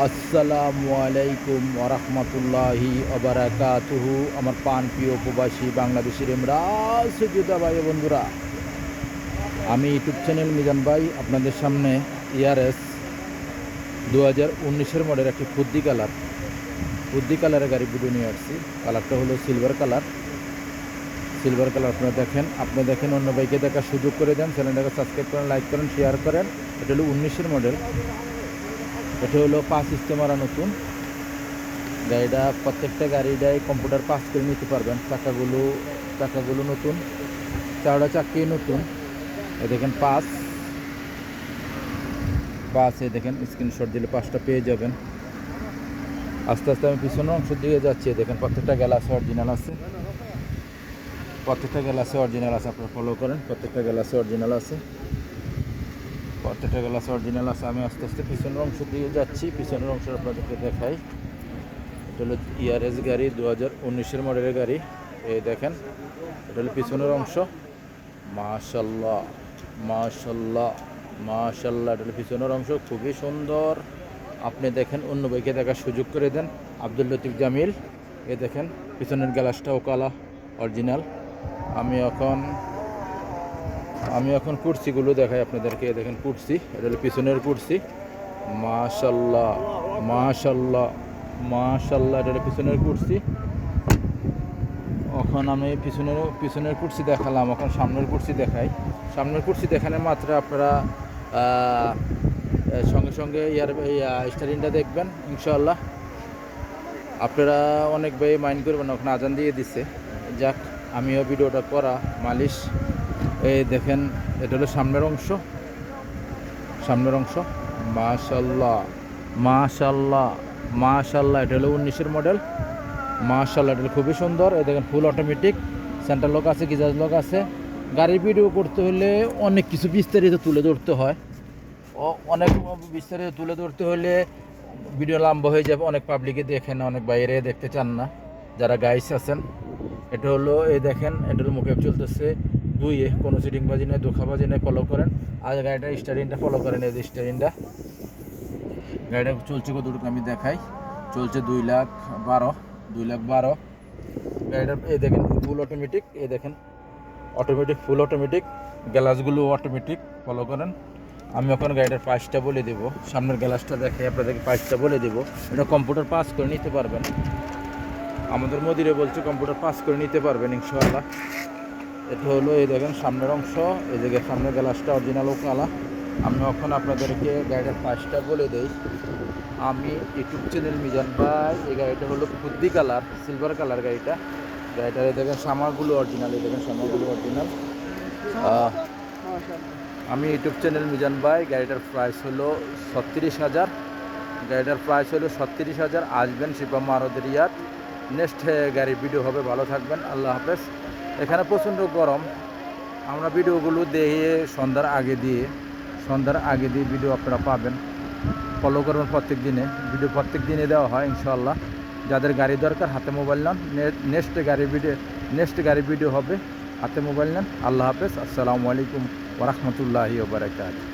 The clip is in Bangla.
আসসালামু আলাইকুম ওরহমতুল্লাহি ওবারাকাতুহু। আমার পান প্রিয় প্রবাসী বাংলাদেশের রাজযোদ্ধা ভাই বন্ধুরা, আমি ইউটিউব চ্যানেল মিজান ভাই আপনাদের সামনে ইয়ারএস 2019 মডেল একটি ফুদ্দি কালারের গাড়ি ভিডিও নিয়ে আসছি। কালারটা হলো সিলভার কালার। আপনারা দেখেন, অন্য বাইকে দেখার সুযোগ করে দেন। চ্যানেলটাকে সাবস্ক্রাইব করেন, লাইক করেন, শেয়ার করেন। এটা হলো 19 মডেল। এটা হলো 5 স্টে মারা নতুন গাড়িটা। প্রত্যেকটা গাড়িটাই কম্পিউটার পাস করে নিতে পারবেন। চাকাগুলো নতুন, চারটা চাকরি নতুন। এ দেখেন পাস এ দেখেন স্ক্রিনশট দিলে পাসটা পেয়ে যাবেন। আস্তে আস্তে আমি পিছনের অংশ দিয়ে যাচ্ছি। দেখেন প্রত্যেকটা গ্লাস অরিজিনাল আছে, আপনারা ফলো করেন। প্রত্যেকটা গ্লাস অরিজিনাল আছে। আমি আস্তে আস্তে পিছনের অংশ দিয়ে যাচ্ছি। পিছনের অংশ আপনাদেরকে দেখাই। এটা হলো ইয়ারএস গাড়ি, 2019 মডেলের গাড়ি। এই দেখেন, এটা হলো পিছনের অংশ। মাশাল্লাহ, এটা হলো পিছনের অংশ, খুবই সুন্দর। আপনি দেখেন, অন্য বাইকে দেখার সুযোগ করে দেন। আব্দুল লতিফ জামিল। এই দেখেন পিছনের গ্লাসটাও কালা অরিজিনাল। আমি এখন কুর্সিগুলো দেখাই আপনাদেরকে। দেখেন কুর্সি, এটা হলো পিছনের কুর্সি। মাশাল্লাহ, এটা হলো পিছনের কুর্সি। এখন আমি পিছনের কুর্সি দেখালাম, এখন সামনের কুর্সি দেখাই। সামনের কুর্সি দেখানোর মাত্র আপনারা সঙ্গে স্টারিংটা দেখবেন ইনশাআল্লাহ। আপনারা অনেক ভাই মাইন্ড করবেন, ওখানে আজান দিয়ে দিচ্ছে। যাক, আমিও ভিডিওটা করা মালিশ। এই দেখেন, এটা হলো সামনের অংশ। মাশাল্লাহ, এটা হলো 19 মডেল। মাশাল্লাহ, এটা খুবই সুন্দর। এই দেখেন ফুল অটোমেটিক, সেন্টার লক আছে, গিজার লক আছে। গাড়ির ভিডিও করতে হলে অনেক কিছু বিস্তারিত তুলে ধরতে হয়। ভিডিও লম্বা হয়ে যাবে, অনেক পাবলিকে দেখেন না, অনেক বাইরে দেখতে চান না যারা গাইস আছেন। এটা হলো, এই দেখেন, এটা হলো মুখে চলতেছে দুইয়ে, কোনো সিটিংবাজি নেই, ধোকাবাজি নেই। ফলো করেন। আর গাড়িটার স্টারিংটা ফলো করেন। এই যে স্টারিংটা, গাড়িটা চলছে কতটুকু আমি দেখাই। চলছে 2,12,000। গাড়িটার এই দেখেন ফুল অটোমেটিক। এই দেখেন ফুল অটোমেটিক, গ্লাসগুলো অটোমেটিক। ফলো করেন। আমি এখন গাড়িটার প্রাইসটা বলে দেবো। সামনের গ্লাসটা দেখে আপনাদেরকে প্রাইসটা বলে দেবো। এটা কম্পিউটার পাস করে নিতে পারবেন। আমাদের মদিরে বলছে কম্পিউটার পাস করে নিতে পারবেন ইনশাআল্লাহ। এটা হলো, এই দেখেন সামনের অংশ। এই জায়গায় সামনের গ্লাসটা অরিজিনাল ও কালা। আমি এখন আপনাদেরকে গাড়িটার প্রাইসটা বলে দেই। আমি ইউটিউব চ্যানেল মিজান ভাই। এই গাড়িটা হলো ফুদ্দি কালার, সিলভার কালার গাড়িটার এই দেখেন সামারগুলো অরিজিনাল। আমি ইউটিউব চ্যানেল মিজান ভাই। গাড়িটার প্রাইস হলো 36,000। আসবেন শিপা মারুদিয়াত। নেক্সট গাড়ির ভিডিও হবে। ভালো থাকবেন, আল্লাহ হাফেজ। এখানে প্রচণ্ড গরম। আমরা ভিডিওগুলো দিয়ে সন্ধ্যার আগে দিয়ে ভিডিও আপনারা পাবেন। ফলো করবেন প্রত্যেক দিনে দেওয়া হয় ইনশাআল্লাহ। যাদের গাড়ি দরকার হাতে মোবাইল নেন। নেক্সট গাড়ি ভিডিও হবে, হাতে মোবাইল নেন। আল্লাহ হাফেজ। আসসালামু আলাইকুম ওরহমতুল্লাহি ওবারাকাতুহু।